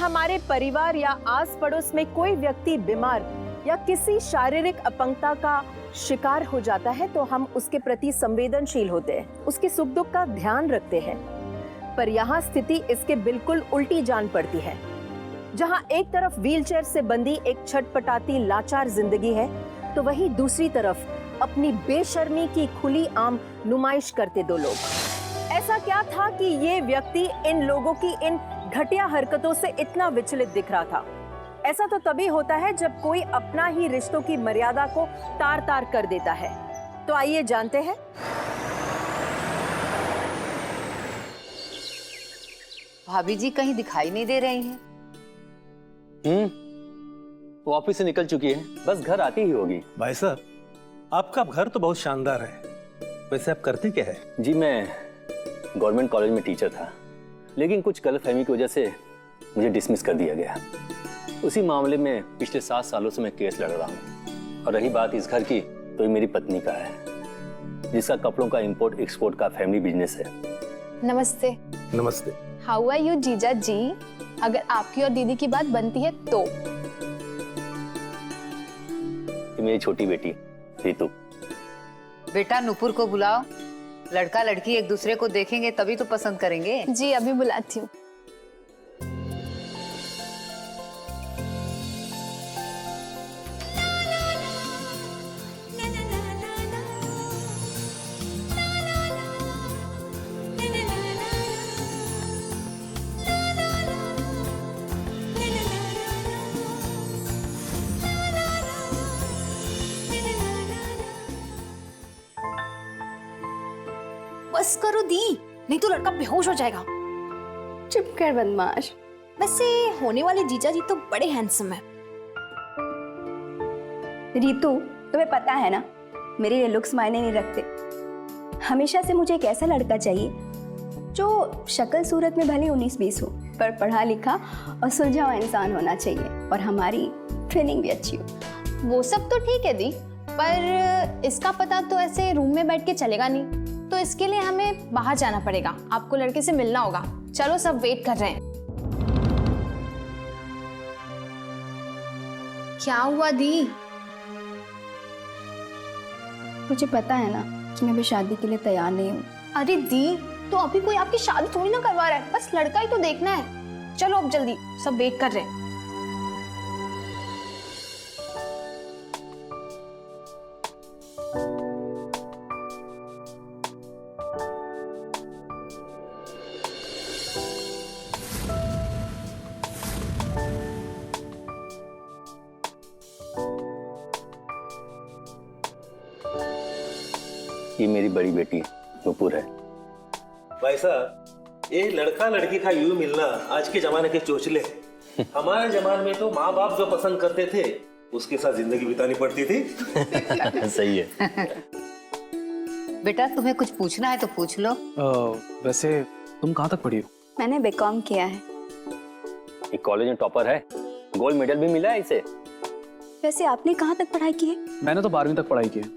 हमारे परिवार या आस पड़ोस में कोई व्यक्ति बीमार या किसी शारीरिक अपंगता का शिकार हो जाता है तो हम उसके प्रति संवेदनशील होते हैं, उसके सुख दुख का ध्यान रखते हैं। पर यहाँ स्थिति इसके बिल्कुल उल्टी जान पड़ती है। जहाँ एक तरफ व्हीलचेयर से बंधी एक छटपटाती लाचार जिंदगी है, तो वहीं दूसरी तरफ अपनी बेशर्मी की खुली आम नुमाइश करते दो लोग। ऐसा क्या था कि ये व्यक्ति इन लोगों की इन घटिया हरकतों से इतना विचलित दिख रहा था? ऐसा तो तभी होता है जब कोई अपना ही रिश्तों की मर्यादा को तार तार कर देता है। तो आइए जानते हैं। भाभी जी कहीं दिखाई नहीं दे रही हैं। वो ऑफिस से निकल चुकी है, बस घर आती ही होगी। भाई साहब, आपका घर तो बहुत शानदार है, वैसे आप करते क्या है? जी मैं गवर्नमेंट कॉलेज में टीचर था, लेकिन कुछ गलतफहमी की वजह से मुझे डिसमिस कर दिया गया। उसी मामले में पिछले 7 सालों से मैं केस लड़ रहा हूँ। और रही बात इस घर की, तो ये मेरी पत्नी का है, जिसका कपड़ों का इंपोर्ट एक्सपोर्ट का फैमिली बिजनेस है। नमस्ते। नमस्ते। हाउ आर यू जीजा जी? अगर आपकी और दीदी की बात बनती है तो ये मेरी छोटी बेटी रितु। बेटा नुपुर को बुलाओ, लड़का लड़की एक दूसरे को देखेंगे तभी तो पसंद करेंगे। जी अभी बुलाती हूँ। बस करो दी, नहीं तो लड़का बेहोश हो जाएगा। चुप कर बदमाश। वैसे होने वाले जीजा जी तो बड़े हैंडसम है। रितु, तुम्हें पता है ना, मेरे लिए लुक्स मायने नहीं रखते। हमेशा से मुझे एक ऐसा लड़का चाहिए जो शक्ल सूरत में भले 19-20 हो, पर पढ़ा लिखा और सुलझा हुआ इंसान होना चाहिए, और हमारी ट्रेनिंग भी अच्छी हो। वो सब तो ठीक है दी, पर इसका पता तो ऐसे रूम में बैठ के चलेगा नहीं, तो इसके लिए हमें बाहर जाना पड़ेगा। आपको लड़के से मिलना होगा। चलो सब वेट कर रहे हैं। क्या हुआ दी? मुझे पता है ना कि मैं भी शादी के लिए तैयार नहीं हूँ। अरे दी, तो अभी कोई आपकी शादी थोड़ी ना करवा रहा है, बस लड़का ही तो देखना है। चलो अब जल्दी, सब वेट कर रहे हैं। ये मेरी बड़ी बेटी नुपुर है। भाई साहब, ये लड़का लड़की का यूं मिलना आज के जमाने के चोचले। हमारे जमाने में तो माँ बाप जो पसंद करते थे उसके साथ जिंदगी बितानी पड़ती थी। सही है। बेटा तुम्हें कुछ पूछना है तो पूछ लो। वैसे तुम कहाँ तक पढ़ी हो? मैंने बीकॉम किया है। ये कॉलेज में टॉपर है, गोल्ड मेडल भी मिला है इसे। वैसे आपने कहाँ तक पढ़ाई की है? मैंने तो 12वीं तक पढ़ाई की है।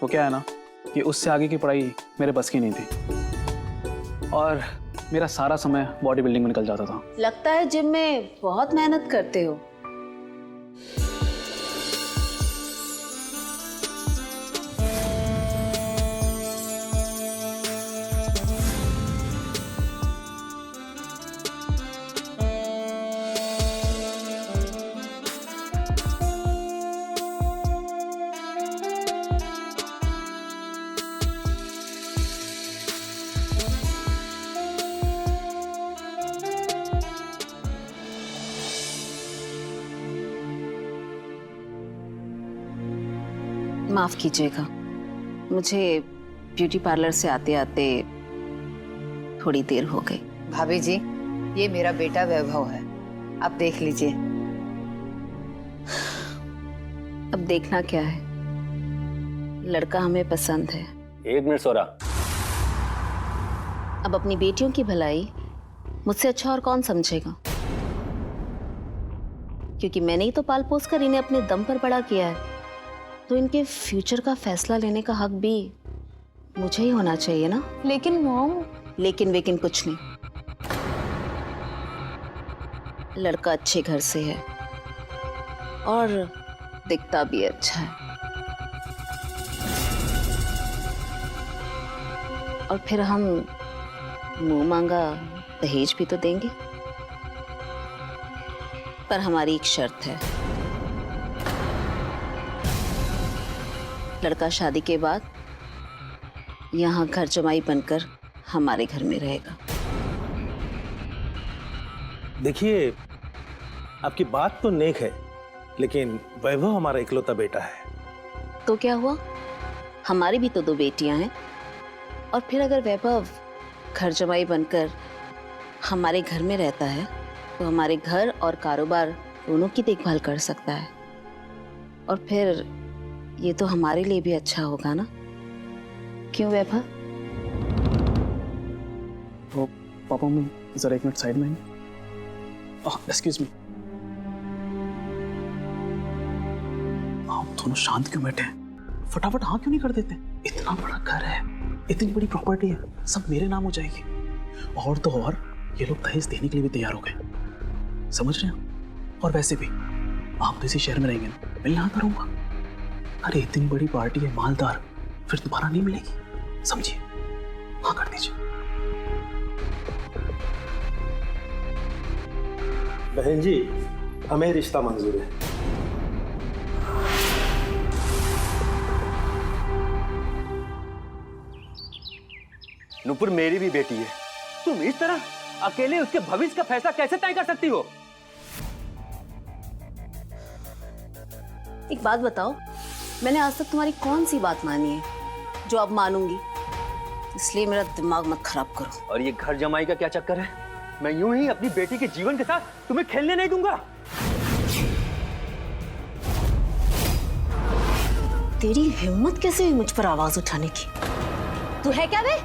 वो क्या है ना कि उससे आगे की पढ़ाई मेरे बस की नहीं थी, और मेरा सारा समय बॉडी बिल्डिंग में निकल जाता था। लगता है जिम में बहुत मेहनत करते हो। माफ कीजिएगा, मुझे ब्यूटी पार्लर से आते आते थोड़ी देर हो गई। भाभी जी, ये मेरा बेटा वैभव है, आप देख लीजिए। अब देखना क्या है, लड़का हमें पसंद है। 1 मिनट सोरा। अब अपनी बेटियों की भलाई मुझसे अच्छा और कौन समझेगा, क्योंकि मैंने ही तो पाल पोस कर इन्हें अपने दम पर बड़ा किया है, तो इनके फ्यूचर का फैसला लेने का हक भी मुझे ही होना चाहिए ना। लेकिन मॉम। लेकिन वेकिन कुछ नहीं। लड़का अच्छे घर से है और दिखता भी अच्छा है। और फिर हम मुंह मांगा दहेज भी तो देंगे, पर हमारी एक शर्त है। लड़का शादी के बाद यहाँ घर जमाई बनकर हमारे घर में रहेगा। देखिए, आपकी बात तो नेक है, लेकिन वैभव हमारा इकलौता बेटा है। तो क्या हुआ, हमारी भी तो 2 बेटियां हैं। और फिर अगर वैभव घर जमाई बनकर हमारे घर में रहता है तो हमारे घर और कारोबार दोनों की देखभाल कर सकता है। और फिर ये तो हमारे लिए भी अच्छा होगा ना, क्यों वैभव? तो पापा मम्मी जरा 1 मिनट साइड में। एक्सक्यूज मी, आप दोनों शांत क्यों बैठे हैं? फटाफट हाँ क्यों नहीं कर देते? इतना बड़ा घर है, इतनी बड़ी प्रॉपर्टी है, सब मेरे नाम हो जाएगी। और तो और ये लोग दहेज देने के लिए भी तैयार हो गए, समझ रहे हैं? और वैसे भी आप तो इसी शहर में रहेंगे ना, मैं यहाँ करूँगा। अरे इतनी बड़ी पार्टी है, मालदार, फिर दोबारा नहीं मिलेगी, समझिए? हाँ कर दीजिए। बहन जी, हमें रिश्ता मंजूर है। नुपुर मेरी भी बेटी है, तुम इस तरह अकेले उसके भविष्य का फैसला कैसे तय कर सकती हो? एक बात बताओ, मैंने आज तक तुम्हारी कौन सी बात मानी है जो अब मानूंगी? इसलिए मेरा दिमाग मत खराब करो। और ये घर जमाई का क्या चक्कर है? मैं यूं ही अपनी बेटी के जीवन के साथ तुम्हें खेलने नहीं दूंगा। तेरी हिम्मत कैसे हुई मुझ पर आवाज उठाने की? तू है क्या बे?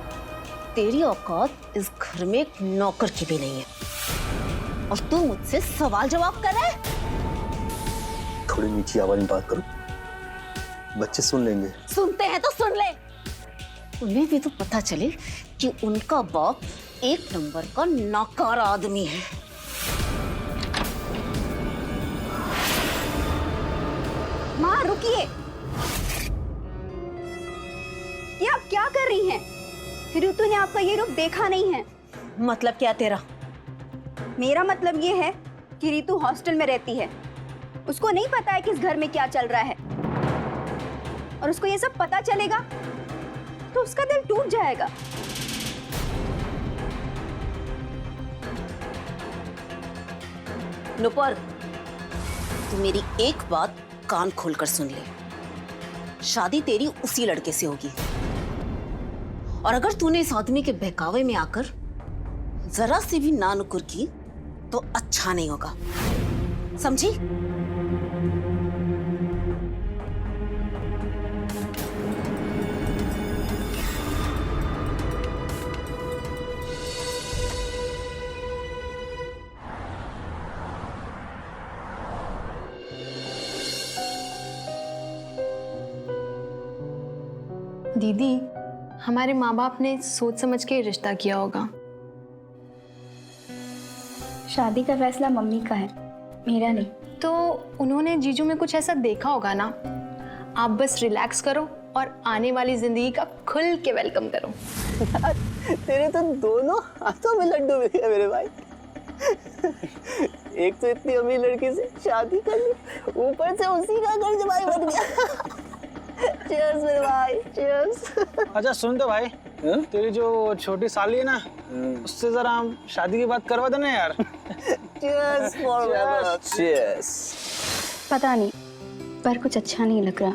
तेरी औकात इस घर में एक नौकर की भी नहीं है और तू मुझसे सवाल जवाब कर रहा है? थोड़ी नीची आवाज में बात करो, बच्चे सुन लेंगे। सुनते हैं तो सुन ले। उन्हें भी तो पता चले कि उनका बाप 1 नंबर का नाकार आदमी है। माँ रुकिए, ये आप क्या कर रही हैं? ऋतु ने आपका ये रूप देखा नहीं है। मतलब क्या तेरा? मेरा मतलब ये है कि ऋतु हॉस्टल में रहती है, उसको नहीं पता है कि इस घर में क्या चल रहा है, और उसको ये सब पता चलेगा तो उसका दिल टूट जाएगा। नुपुर, तू मेरी एक बात कान खोलकर सुन ले। शादी तेरी उसी लड़के से होगी, और अगर तूने इस आदमी के बहकावे में आकर जरा सी भी ना नुकुर की तो अच्छा नहीं होगा, समझी? दीदी, हमारे माँ बाप ने सोच समझ के रिश्ता किया होगा। शादी का फैसला मम्मी का है, मेरा नहीं। तो उन्होंने जीजू में कुछ ऐसा देखा होगा ना। आप बस रिलैक्स करो और आने वाली जिंदगी का खुल के वेलकम करो। तेरे तो दोनों हाथों में लड्डू मिल गए मेरे भाई। एक तो इतनी अमीर लड़की से शादी कर ली, ऊपर से उसी का घर जमाई बन गया। Cheers मेरे भाई, cheers। अच्छा सुन तो भाई, तेरी जो छोटी साली है ना, उससे जरा हम शादी की बात करवा देना यार। Cheers for Weber। Cheers। पता नहीं, पर कुछ अच्छा नहीं लग रहा,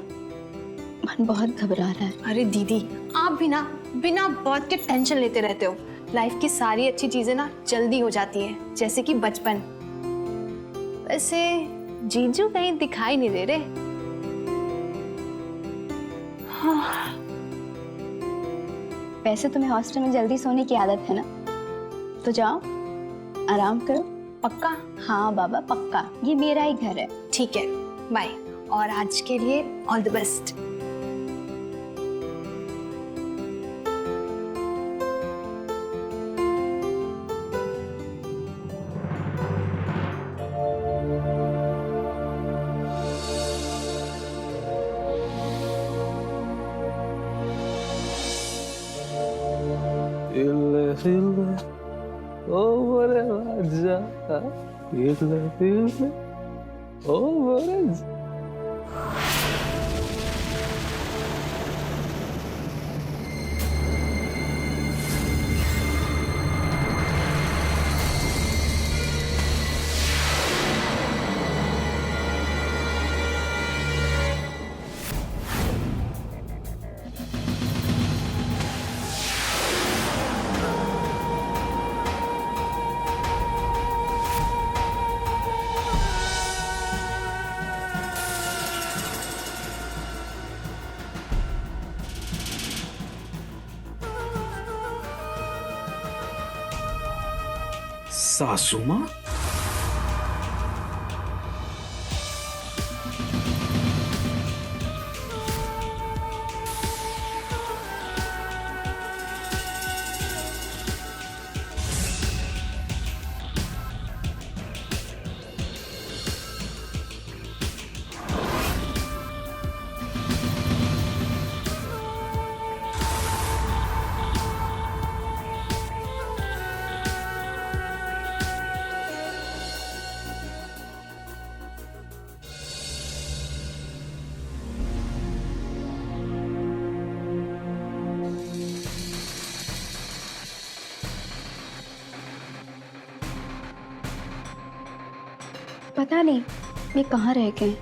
मन बहुत घबरा रहा है। अरे दीदी, आप भी ना बिना बात के टेंशन लेते रहते हो। लाइफ की सारी अच्छी चीजें ना जल्दी हो जाती हैं, जैसे कि बचपन। वैसे जीजू कहीं दिखाई नहीं दे रहे। वैसे तुम्हें हॉस्टल में जल्दी सोने की आदत है ना, तो जाओ आराम करो। पक्का? हाँ बाबा पक्का, ये मेरा ही घर है। ठीक है, बाय। और आज के लिए ऑल द बेस्ट। ओ मोरे राजा ओ मोरे सासू माँ? पता नहीं ये कहाँ रह गए।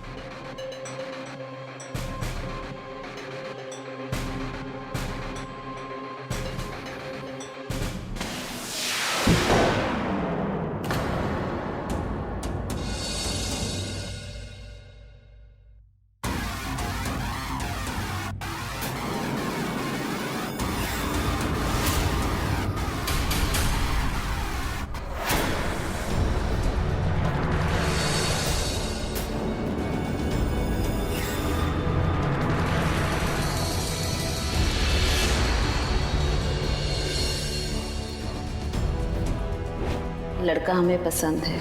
लड़का हमें पसंद है।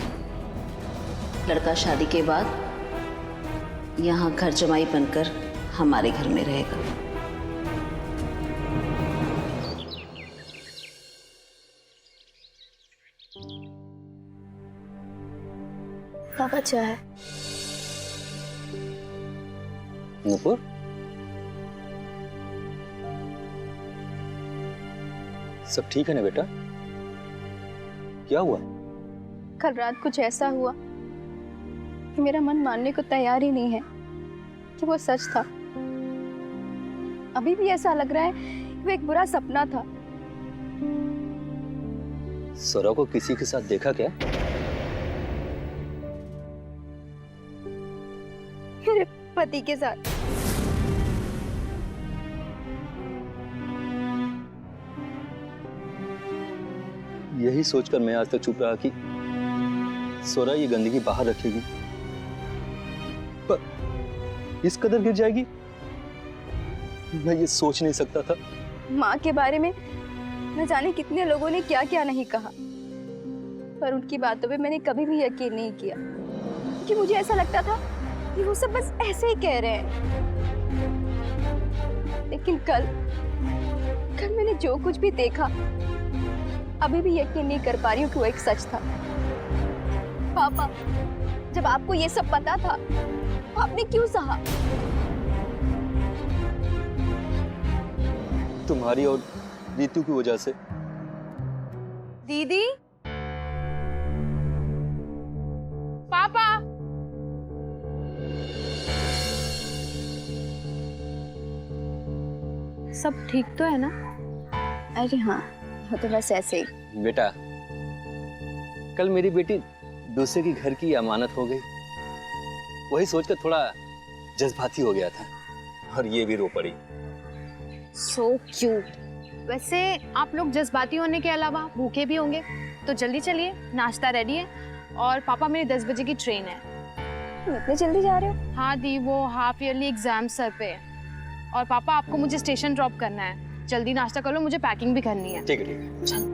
लड़का शादी के बाद यहाँ घर जमाई बनकर हमारे घर में रहेगा। पापा चाय। नूपुर, सब ठीक है ना बेटा? क्या हुआ? कल रात कुछ ऐसा हुआ कि मेरा मन मानने को तैयार ही नहीं है कि वो सच था। अभी भी ऐसा लग रहा है कि वो एक बुरा सपना था। सौरव को किसी के साथ देखा क्या? मेरे पति के साथ। यही सोचकर मैं आज तक चुप रहा कि सौरव ये गंदगी बाहर रखेगी, पर इस कदर गिर जाएगी मैं ये सोच नहीं सकता था। माँ के बारे में न जाने कितने लोगों ने क्या क्या नहीं कहा, पर उनकी बातों पे मैंने कभी भी यकीन नहीं किया, क्योंकि मुझे ऐसा लगता था कि वो सब बस ऐसे ही कह रहे हैं। लेकिन कल मैंने जो कुछ भी देखा, अभी भी यकीन नहीं कर पा रही हूँ कि वो एक सच था। पापा, जब आपको ये सब पता था, आपने क्यों सहा? तुम्हारी और रीतू की वजह से। दीदी, पापा, सब ठीक तो है ना? अरे हाँ, वो तो बस ऐसे ही। बेटा, कल मेरी बेटी दूसरे की घर की अमानत हो गई, वही सोचकर थोड़ा जज्बाती हो गया था और ये भी रो पड़ी। So cute. वैसे आप लोग जज्बाती होने के अलावा भूखे भी होंगे, तो जल्दी चलिए, नाश्ता रेडी है और पापा मेरी 10 बजे की ट्रेन है। इतने जल्दी जा रहे हो? हाँ दी, वो हाफ ईयरली एग्जाम सर पे है और पापा आपको मुझे स्टेशन ड्रॉप करना है। जल्दी नाश्ता कर लो, मुझे पैकिंग भी करनी है। ठीक है, ठीक है। चल।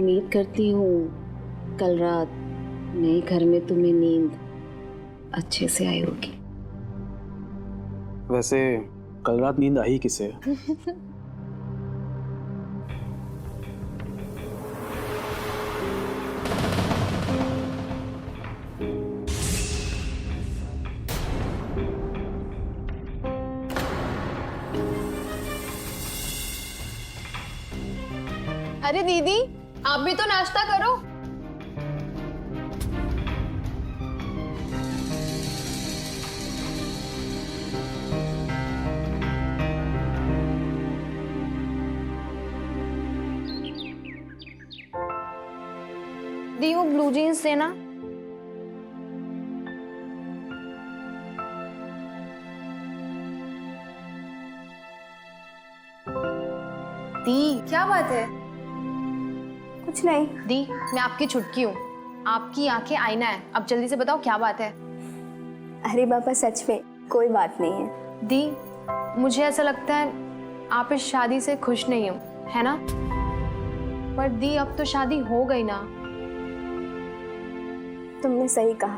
उम्मीद करती हूँ कल रात नए घर में तुम्हें नींद अच्छे से आई होगी। वैसे कल रात नींद आई किसे? अरे दीदी, आप भी तो नाश्ता करो। दी वो ब्लू जीन्स देना। दी क्या बात है? कुछ नहीं। दी मैं आपकी छुटकी हूँ, आपकी आंखें आईना है। अब जल्दी से बताओ क्या बात है? अरे पापा सच में कोई बात नहीं है। दी मुझे ऐसा लगता है आप इस शादी से खुश नहीं हो, है ना? पर दी अब तो शादी हो गई ना। तुमने सही कहा,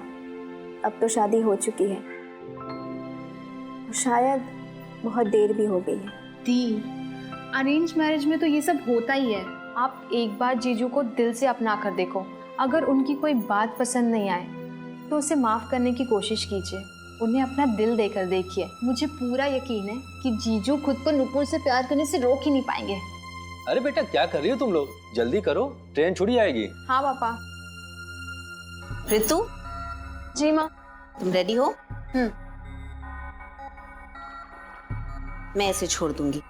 अब तो शादी हो चुकी है, शायद बहुत देर भी हो गई है। दी अरेंज मैरिज में तो ये सब होता ही है। आप एक बार जीजू को दिल से अपना कर देखो, अगर उनकी कोई बात पसंद नहीं आए तो उसे माफ करने की कोशिश कीजिए, उन्हें अपना दिल देकर देखिए। मुझे पूरा यकीन है कि जीजू खुद को नुपुर से प्यार करने से रोक ही नहीं पाएंगे। अरे बेटा क्या कर रही हो तुम लोग? जल्दी करो, ट्रेन छुड़ी आएगी। हाँ पापा। ऋतु, जी माँ। तुम रेडी हो? मैं ऐसे छोड़ दूंगी,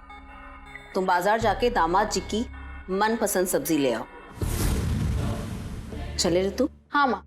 तुम बाजार जाके दामाद जी की मनपसंद सब्जी ले आओ। चले ऋतु? हाँ माँ।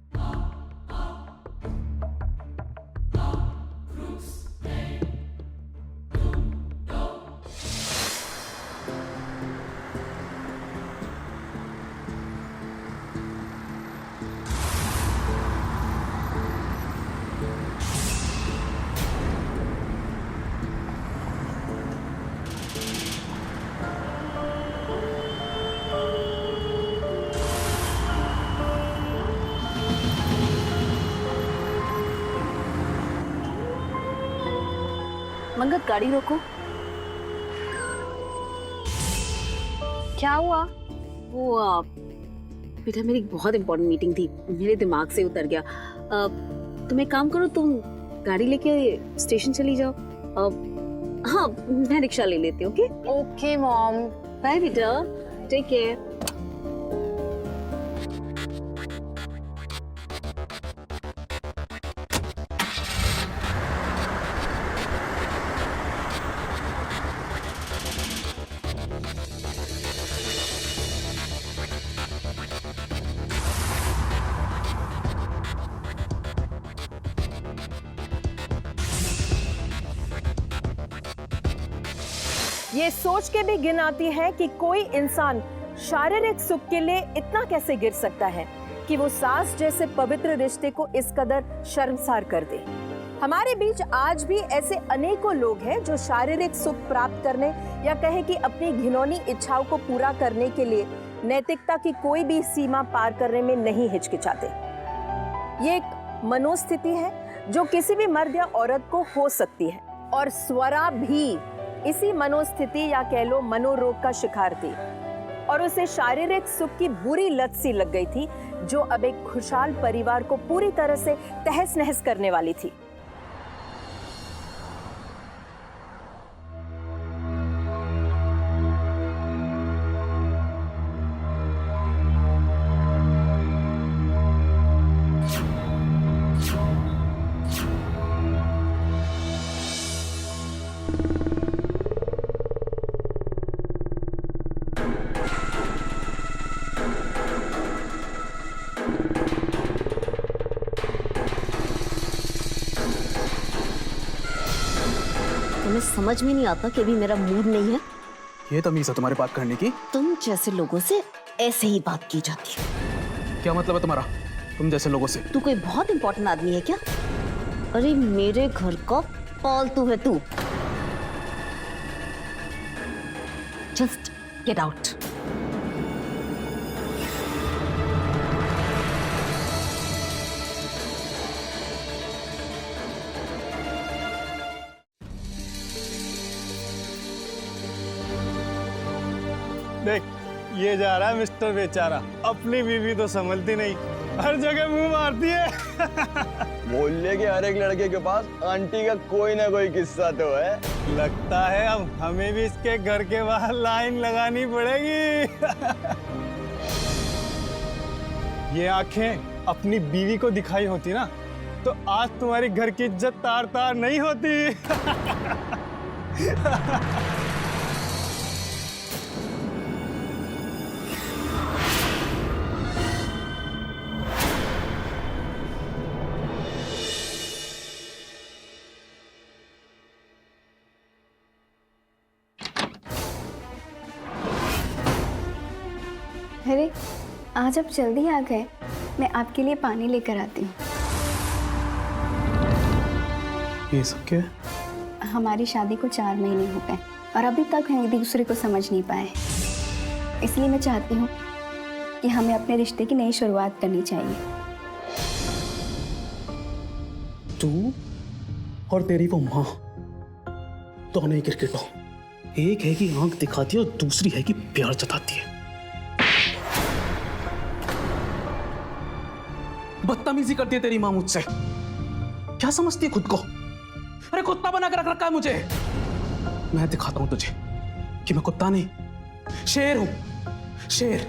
मंगत गाड़ी रोको। क्या हुआ? वो बेटा मेरी एक बहुत इंपॉर्टेंट मीटिंग थी, मेरे दिमाग से उतर गया। तुम एक काम करो, तुम गाड़ी लेके स्टेशन चली जाओ। हाँ मैं रिक्शा ले लेती हूँ। Okay okay mom. बाय बेटा, टेक केयर। ये सोच के भी घिन आती है कि कोई इंसान शारीरिक सुख के लिए इतना कैसे गिर सकता है कि वो सास जैसे पवित्र रिश्ते को इस कदर शर्मसार कर दे। हमारे बीच आज भी ऐसे अनेकों लोग हैं जो शारीरिक सुख प्राप्त करने या कहे कि अपनी घिनौनी इच्छाओं को पूरा करने के लिए नैतिकता की कोई भी सीमा पार करने में नहीं हिचकिचाते। ये एक मनोस्थिति है जो किसी भी मर्द या औरत को हो सकती है, और स्वरा भी इसी मनोस्थिति या कह लो मनोरोग का शिकार थी, और उसे शारीरिक सुख की बुरी लत सी लग गई थी जो अब एक खुशहाल परिवार को पूरी तरह से तहस नहस करने वाली थी। तुम्हें समझ में नहीं आता कि अभी मेरा मूड नहीं है? ये तमीज है तुम्हारी बात करने की? तुम जैसे लोगों से ऐसे ही बात की जाती है। क्या मतलब है तुम्हारा, तुम जैसे लोगों से? तू कोई बहुत इंपॉर्टेंट आदमी है क्या? अरे मेरे घर का पालतू है तू। Just get out. देख, ये जा रहा है मिस्टर बेचारा, अपनी बीवी तो संभलती नहीं, हर जगह मुंह मारती है। मोहल्ले के हर एक लड़के के पास आंटी का कोई ना कोई किस्सा तो है। लगता है अब हमें भी इसके घर के बाहर लाइन लगानी पड़ेगी। ये आंखें अपनी बीवी को दिखाई होती ना, तो आज तुम्हारी घर की इज्जत तार तार नहीं होती। अरे आज आप जल्दी आ गए, मैं आपके लिए पानी लेकर आती हूँ। ये सब क्या है? हमारी शादी को 4 महीने हो गए और अभी तक हम एक दूसरे को समझ नहीं पाए, इसलिए मैं चाहती हूँ कि हमें अपने रिश्ते की नई शुरुआत करनी चाहिए। तू और तेरी वो माँ दोनों ही क्रिकेट हो। एक है कि आंख दिखाती है और दूसरी है कि प्यार जताती है। बदतमीजी करती है तेरी माँ मुझसे। क्या समझती है खुद को? अरे कुत्ता बना कर रख रखा है मुझे। मैं दिखाता हूं तुझे कि मैं कुत्ता नहीं, शेर हूं, शेर।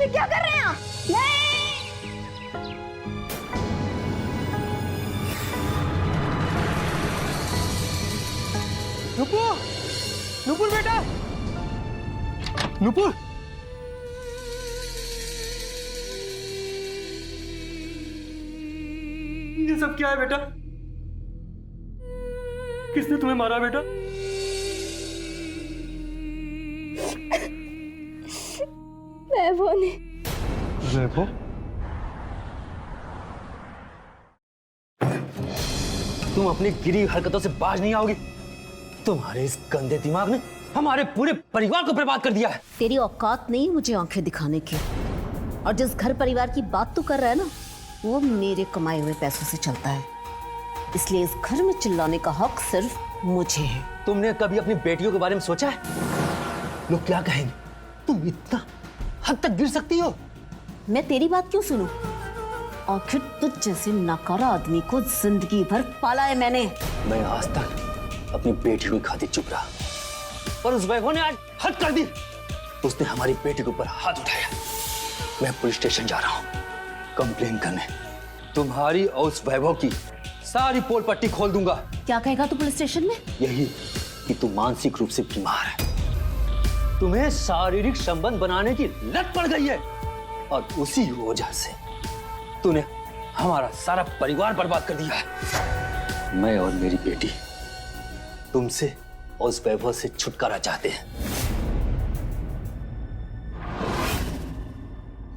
ये क्या कर रहे हैं आप? नुपुर, नुपुर बेटा, नुपुर। ये सब क्या है बेटा? किसने तुम्हें मारा बेटा? वैभव ने। वैभव? तुम अपनी गिरी हरकतों से बाज नहीं आओगी। तुम्हारे इस गंदे दिमाग ने हमारे पूरे परिवार को बर्बाद कर दिया है। तेरी औकात नहीं मुझे आंखें दिखाने की। और जिस घर परिवार की बात तू कर रहा है ना, वो मेरे कमाए हुए पैसों से चलता है, इसलिए इस घर में चिल्लाने का हक सिर्फ मुझे है। तुमने कभी अपनी बेटियों के बारे में सोचा है? लोग क्या कहेंगे? तुम इतना हद तक गिर सकती हो? मैं तेरी बात क्यों सुनूं? आखिर तुझ जैसे नकारा आदमी को जिंदगी भर पाला है मैंने। मैं आज तक अपनी बेटी की खातिर चुप रहा, पर उस वैभव ने आज हद कर दी। उसने हमारी बेटी के ऊपर हाथ उठाया। मैं पुलिस स्टेशन जा रहा हूँ कंप्लेन करने। तुम्हारी और उस वैभव की सारी पोल पट्टी खोल दूंगा। क्या कहेगा तू पुलिस स्टेशन में? यही कि तू मानसिक रूप से बीमार है, तुम्हें शारीरिक संबंध बनाने की लत पड़ गई है, और उसी वजह से तूने हमारा सारा परिवार बर्बाद कर दिया है। मैं और मेरी बेटी तुमसे और उस वैभव से छुटकारा चाहते हैं।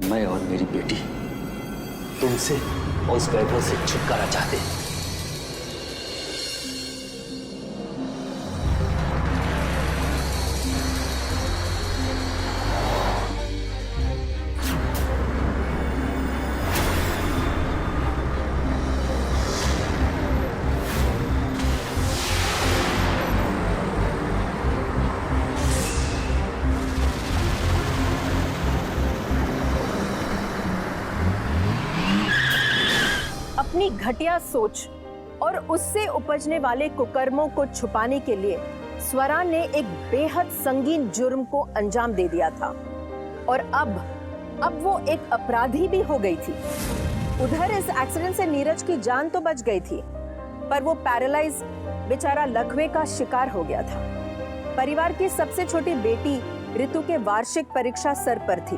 मैं और मेरी बेटी तुमसे और उस वैभव से छुटकारा चाहते हैं। अपनी घटिया सोच और उससे उपजने वाले कुकर्मों को छुपाने के लिए स्वरा ने एक बेहद संगीन जुर्म को अंजाम दे दिया था, और अब वो एक अपराधी भी हो गई थी। उधर इस एक्सीडेंट से नीरज की जान तो बच गई थी, पर वो पैरालाइज बेचारा लकवे का शिकार हो गया था। परिवार की सबसे छोटी बेटी ऋतु के वार्षिक परीक्षा सर पर थी,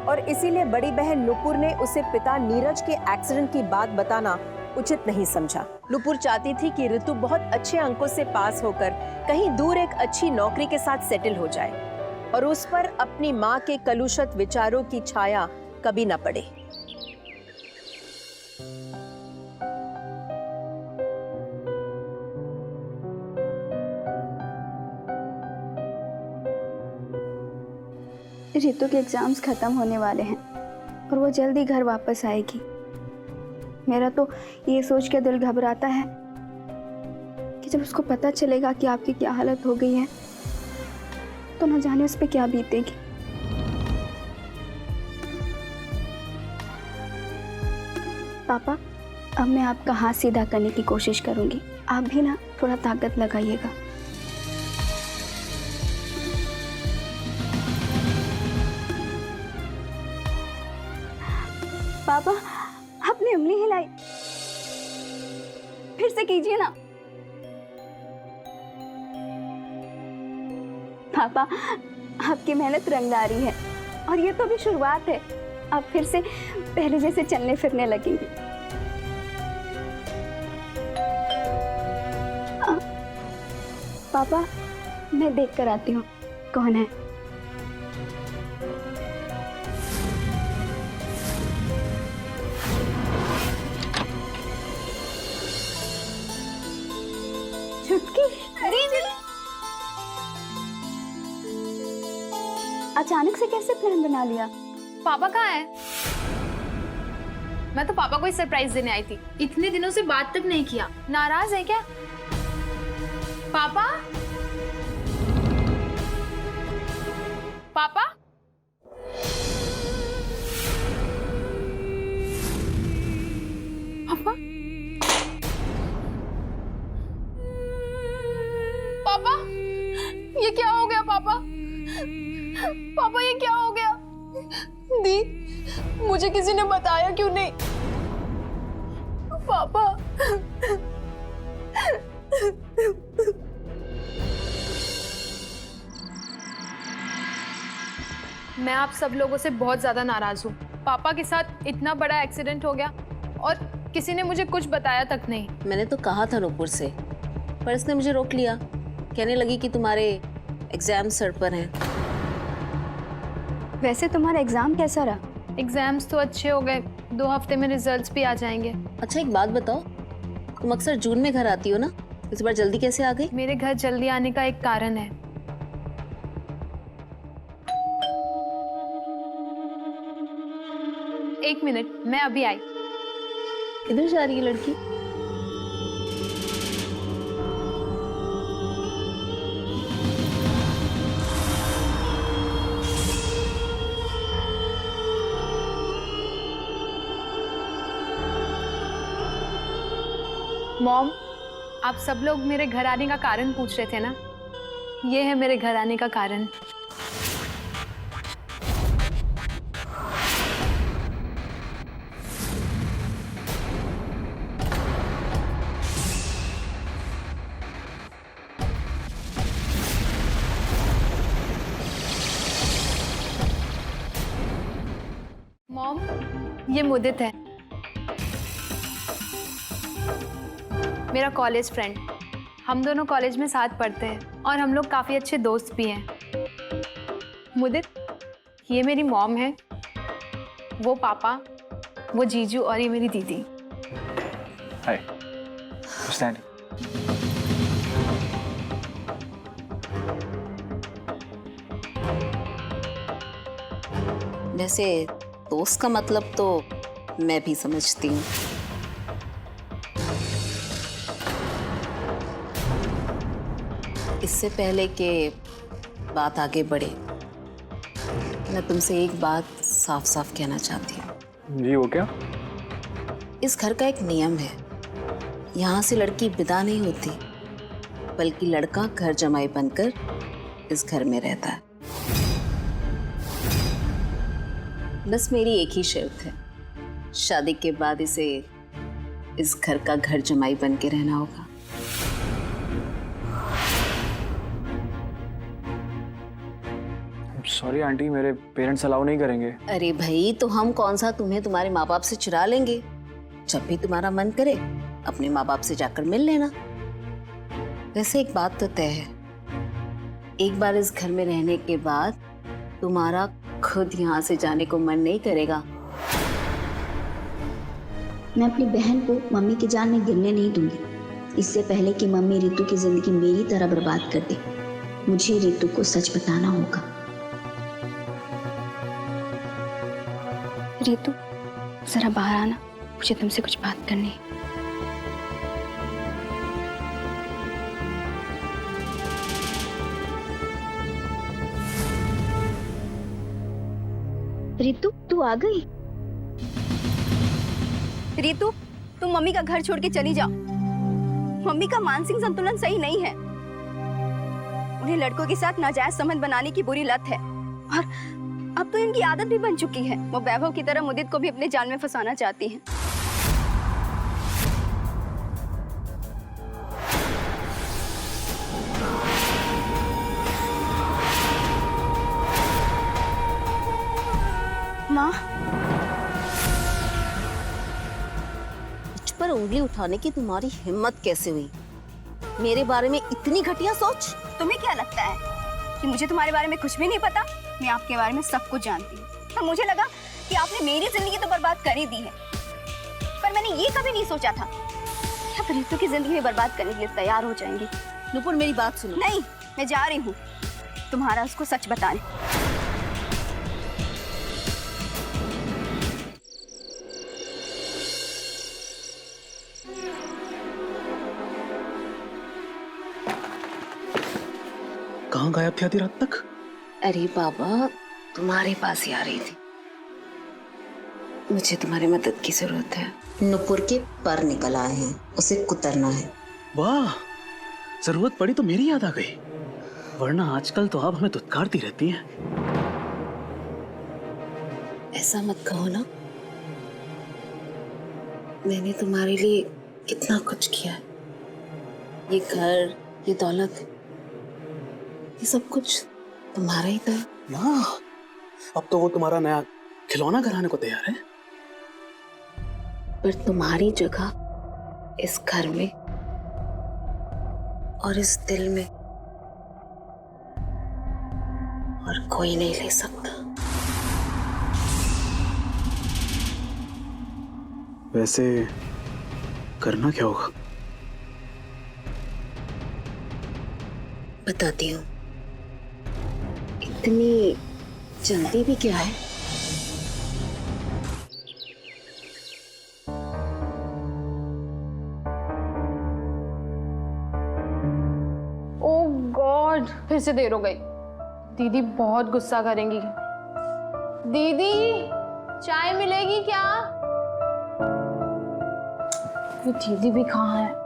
और इसीलिए बड़ी बहन नुपुर ने उसे पिता नीरज के एक्सीडेंट की बात बताना उचित नहीं समझा। नुपुर चाहती थी कि ऋतु बहुत अच्छे अंकों से पास होकर कहीं दूर एक अच्छी नौकरी के साथ सेटल हो जाए, और उस पर अपनी माँ के कलुषित विचारों की छाया कभी न पड़े। ऋतु के एग्जाम्स खत्म होने वाले हैं और वो जल्दी घर वापस आएगी। मेरा तो ये सोच के दिल घबराता है कि जब उसको पता चलेगा कि आपकी क्या हालत हो गई है, तो न जाने उस पर क्या बीतेगी। पापा, अब मैं आपका हाथ सीधा करने की कोशिश करूंगी। आप भी ना थोड़ा ताकत लगाइएगा। पापा, आपने उंगली हिलाई, फिर से कीजिए ना। पापा, आपकी मेहनत रंगदारी है और ये तो अभी शुरुआत है। आप फिर से पहले जैसे चलने फिरने लगेंगे। पापा, मैं देख कर आती हूँ कौन है। छुटकी, अचानक से कैसे प्लान बना लिया? पापा कहाँ है? मैं तो पापा को ही सरप्राइज देने आई थी। इतने दिनों से बात तक नहीं किया। नाराज है क्या पापा? पापा? पापा? पापा? ये क्या हो गया पापा? पापा ये क्या हो गया? दी, मुझे किसी ने बताया क्यों नहीं? पापा। मैं आप सब लोगों से बहुत ज्यादा नाराज हूँ। पापा के साथ इतना बड़ा एक्सीडेंट हो गया और किसी ने मुझे कुछ बताया तक नहीं। मैंने तो कहा था नूपुर से, पर इसने मुझे रोक लिया। कहने लगी कि तुम्हारे एग्जाम सर पर हैं। वैसे तुम्हारा एग्जाम कैसा रहा? एग्जाम्स तो अच्छे हो गए, 2 हफ्ते में रिजल्ट्स भी आ जाएंगे। अच्छा एक बात बताओ, तुम अक्सर जून में घर आती हो ना, इस बार जल्दी कैसे आ गई? मेरे घर जल्दी आने का एक कारण है। एक मिनट, मैं अभी आई। किधर जा रही है लड़की? मॉम, आप सब लोग मेरे घर आने का कारण पूछ रहे थे ना? ये है मेरे घर आने का कारण। मॉम, ये मुदित है, मेरा कॉलेज फ्रेंड। हम दोनों कॉलेज में साथ पढ़ते हैं और हम लोग काफ़ी अच्छे दोस्त भी हैं। मुदित, ये मेरी मॉम है, वो पापा, वो जीजू और ये मेरी दीदी। हाय, स्टैंड। वैसे दोस्त का मतलब तो मैं भी समझती हूँ। इससे पहले कि बात आगे बढ़े, मैं तुमसे एक बात साफ साफ कहना चाहती हूँ। जी, वो क्या? इस घर का एक नियम है, यहाँ से लड़की विदा नहीं होती, बल्कि लड़का घर जमाई बनकर इस घर में रहता है। बस मेरी एक ही शर्त है, शादी के बाद इसे इस घर का घर जमाई बन के रहना होगा। सॉरी आंटी, मेरे पेरेंट्स अलाउ नहीं करेंगे। अरे भाई, तो हम कौन सा तुम्हें तुम्हारे माँ बाप से चुरा लेंगे? जब भी तुम्हारा मन करे अपने माँ बाप से जाकर मिल लेना। वैसे एक बात तो तय है, एक बार इस घर में रहने के बाद तुम्हारा खुद यहाँ से जाने को मन नहीं करेगा। मैं अपनी बहन को मम्मी की जान में गिरने नहीं दूंगी। इससे पहले कि मम्मी रितु की जिंदगी मेरी तरह बर्बाद कर दे, मुझे रितु को सच बताना होगा। रितु, जरा बाहर आना, मुझे तुमसे कुछ बात करनी है। रितु, तू आ गई? रितु, तुम मम्मी का घर छोड़ के चली जाओ। मम्मी का मानसिक संतुलन सही नहीं है। उन्हें लड़कों के साथ नाजायज संबंध बनाने की बुरी लत है और अब तो इनकी आदत भी बन चुकी है। वो वैभव की तरह मुदित को भी अपने जाल में फंसाना चाहती है। माँ, मुझ पर उंगली उठाने की तुम्हारी हिम्मत कैसे हुई? मेरे बारे में इतनी घटिया सोच? तुम्हें क्या लगता है कि मुझे तुम्हारे बारे में कुछ भी नहीं पता? मैं आपके बारे में सब कुछ जानती हूँ। और मुझे लगा कि आपने मेरी जिंदगी तो बर्बाद कर ही दी है, पर मैंने ये कभी नहीं सोचा था कि आप रितु की जिंदगी में बर्बाद करने के लिए तैयार हो जाएंगी। नुपुर, मेरी बात सुनो। नहीं, मैं जा रही हूँ तुम्हारा उसको सच बताने। कहाँ गायब थी आधी रात तक? अरे बाबा, तुम्हारे पास ही आ रही थी। मुझे तुम्हारी मदद की जरूरत है। नुपुर के पर निकल आए हैं, उसे कुतरना है। वाह, जरूरत पड़ी तो मेरी याद आ गई, वरना आजकल तो आप हमें धुतकारती रहती हैं। ऐसा मत कहो ना, मैंने तुम्हारे लिए कितना कुछ किया है। ये घर, ये दौलत, ये सब कुछ तुम्हारा ही था। माँ, अब तो वो तुम्हारा नया खिलौना कराने को तैयार है। पर तुम्हारी जगह इस घर में और इस दिल में और कोई नहीं ले सकता। वैसे करना क्या होगा? बताती हूँ। इतनी जल्दी भी क्या है? ओह गॉड, फिर से देर हो गई। दीदी बहुत गुस्सा करेंगी। दीदी, चाय मिलेगी क्या? ये दीदी भी कहाँ है?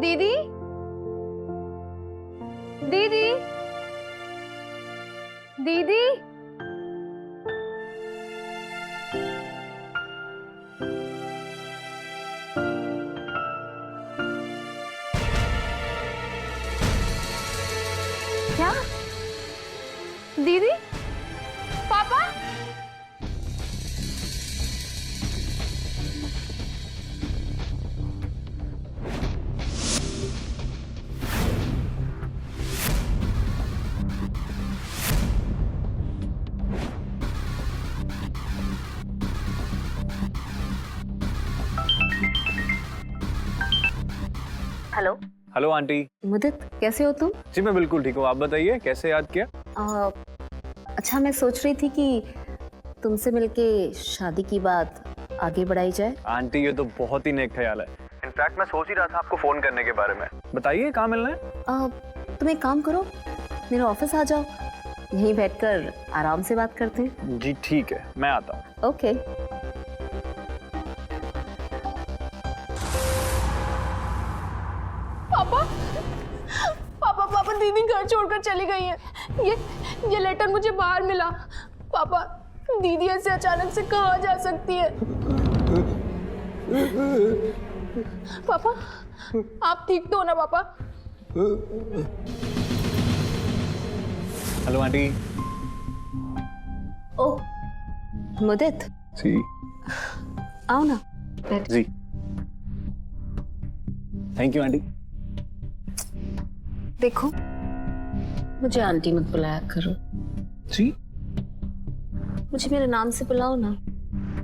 दीदी, दीदी, दीदी, क्या? दीदी, पापा, हेलो। Hello aunty. मुदित, कैसे हो तुम? जी मैं बिल्कुल ठीक हूँ, आप बताइए कैसे याद किया? अच्छा, मैं सोच रही थी कि तुमसे मिलके शादी की बात आगे बढ़ाई जाए। आंटी, ये तो बहुत ही नेक ख्याल है। इनफैक्ट मैं सोच ही रहा था आपको फोन करने के बारे में। बताइए कहाँ मिलना है? तुम एक काम करो, मेरे ऑफिस आ जाओ, यहीं बैठकर आराम से बात करते हैं। जी ठीक है, मैं आता हूँ। ओके। पापा दीदी घर छोड़कर चली गई है। ये लेटर मुझे बाहर मिला। पापा, दीदी ऐसे अचानक से कहाँ जा सकती है? पापा, आप ठीक तो हो ना पापा? Hello aunty. ओह मुदित, जी आओ ना, बैठ। जी थैंक यू आंटी। देखो, मुझे आंटी मत बुलाया करो। जी? मुझे मेरे नाम से बुलाओ ना।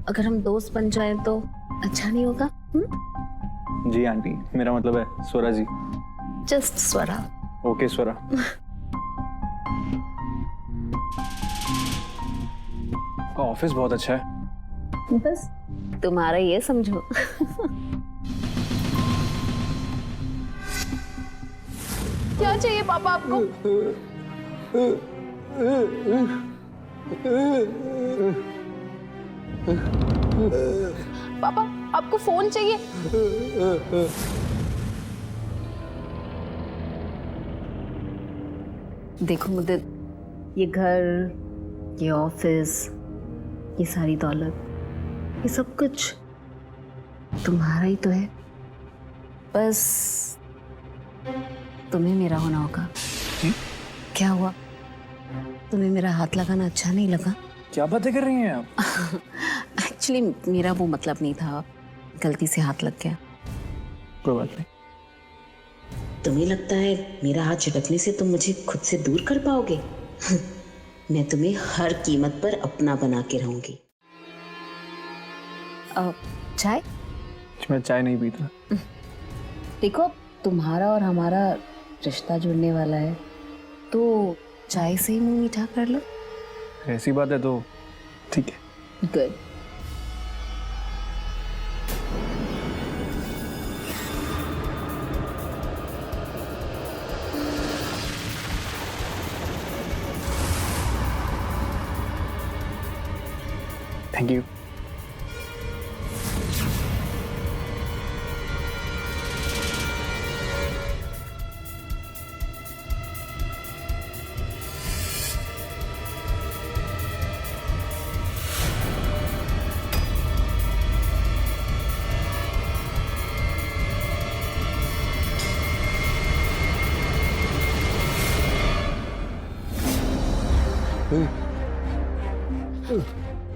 अगर हम दोस्त बन जाए तो अच्छा नहीं होगा? जी आंटी, मेरा मतलब है स्वरा जी। जस्ट स्वरा। ओके स्वरा। आपका ऑफिस बहुत अच्छा है। बस तुम्हारा ये समझो। क्या चाहिए पापा आपको? पापा आपको फोन चाहिए? देखो मुद्दत, ये घर, ये ऑफिस, ये सारी दौलत, ये सब कुछ तुम्हारा ही तो है। बस तुम्हें मेरा होना होगा। क्या हुआ? तुम्हें मेरा हाथ लगाना अच्छा नहीं लगा? क्या बातें कर रही हैं आप? एक्चुअली मेरा वो मतलब नहीं था, गलती से हाथ लग गया। कोई बात नहीं। तुम्हें लगता है मेरा हाथ झटकने से तुम मुझे खुद से दूर कर पाओगे? मैं तुम्हें हर कीमत पर अपना बना के रहूंगी। चाय? मैं चाय नहीं पीता। देखो तुम्हारा और हमारा रिश्ता जुड़ने वाला है, तो चाय से ही मुंह मीठा कर लो। ऐसी बात है तो ठीक है। गुड। Thank you.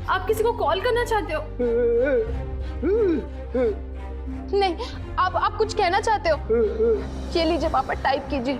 आप किसी को कॉल करना चाहते हो? नहीं, आप कुछ कहना चाहते हो? ये लीजिए पापा, टाइप कीजिए।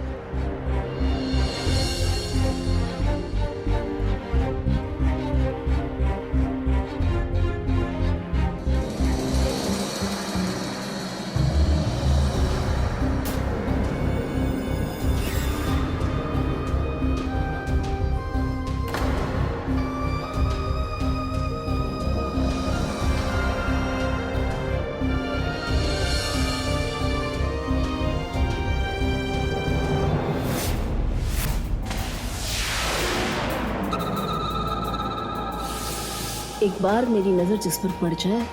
एक बार मेरी नजर जिस पर पड़ जाए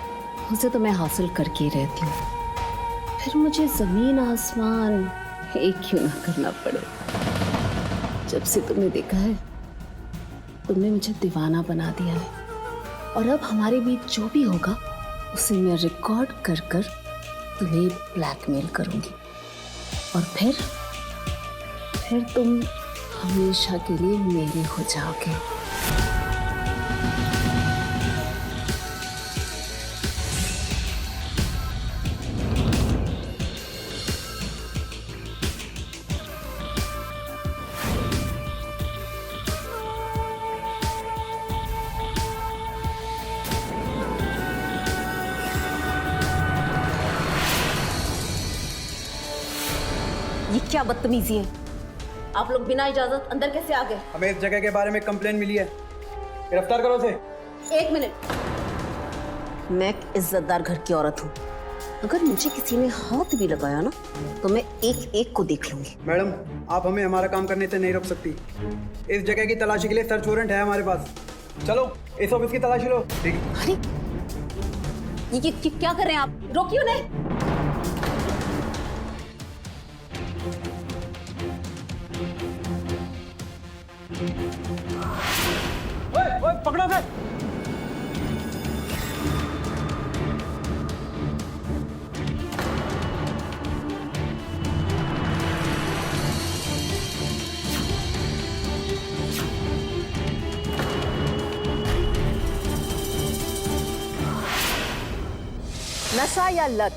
उसे तो मैं हासिल करके ही रहती हूँ, फिर मुझे जमीन आसमान एक क्यों ना करना पड़े। जब से तुमने देखा है, तुमने मुझे दीवाना बना दिया है, और अब हमारे बीच जो भी होगा उसे मैं रिकॉर्ड कर कर तुम्हें ब्लैकमेल करूंगी, और फिर तुम हमेशा के लिए मेरे हो जाओगे। ये क्या बदतमीजी है? आप लोग बिना इजाजत अंदर कैसे आ गए? हमें इस जगह के बारे में कंप्लेन मिली है, गिरफ्तार करो उसे। एक मिनट, मैं एक इज्जतदार घर की औरत हूँ, अगर मुझे किसी ने हाथ भी लगाया ना तो मैं एक एक को देख लूंगी। मैडम, आप हमें हमारा काम करने से नहीं रोक सकती। इस जगह की तलाशी के लिए सर्च वारंट है हमारे पास। चलो इस ऑफिस की तलाशी लो। ठीक। अरे ये क्या कर रहे हैं आप? रोकिए उन्हें। ओए, पकड़ो उसे। नशा या लत,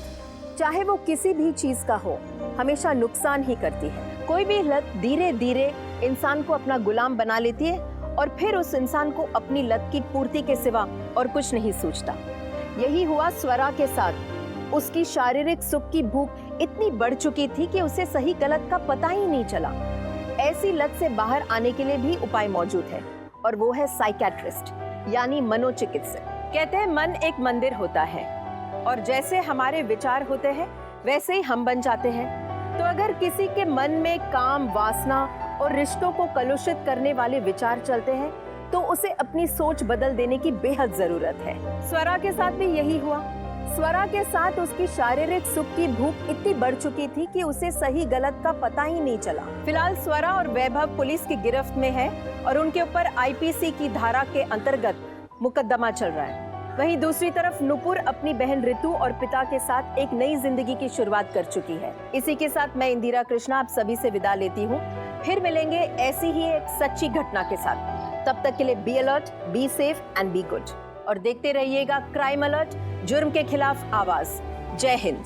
चाहे वो किसी भी चीज का हो, हमेशा नुकसान ही करती है। कोई भी लत धीरे धीरे इंसान को अपना गुलाम बना लेती है और फिर उस इंसान को अपनी लत की पूर्ति के सिवा और कुछ नहीं सूझता। यही हुआ स्वरा के साथ। उसकी शारीरिक सुख की भूख इतनी बढ़ चुकी थी कि उसे सही गलत का पता ही नहीं चला। ऐसी लत से बाहर आने के लिए भी उपाय मौजूद है, और वो है साइकेट्रिस्ट यानी मनोचिकित्सक। कहते हैं मन एक मंदिर होता है और जैसे हमारे विचार होते हैं वैसे ही हम बन जाते हैं। तो अगर किसी के मन में काम, वासना और रिश्तों को कलुषित करने वाले विचार चलते हैं तो उसे अपनी सोच बदल देने की बेहद जरूरत है। स्वरा के साथ भी यही हुआ। स्वरा के साथ उसकी शारीरिक सुख की भूख इतनी बढ़ चुकी थी कि उसे सही गलत का पता ही नहीं चला। फिलहाल स्वरा और वैभव पुलिस की गिरफ्त में है और उनके ऊपर आईपीसी की धारा के अंतर्गत मुकदमा चल रहा है। वहीं दूसरी तरफ नुपुर अपनी बहन ऋतु और पिता के साथ एक नई जिंदगी की शुरुआत कर चुकी है। इसी के साथ मैं इंदिरा कृष्णा आप सभी से विदा लेती हूँ। फिर मिलेंगे ऐसी ही एक सच्ची घटना के साथ। तब तक के लिए be alert, be safe and be good और देखते रहिएगा क्राइम अलर्ट, जुर्म के खिलाफ आवाज। जय हिंद।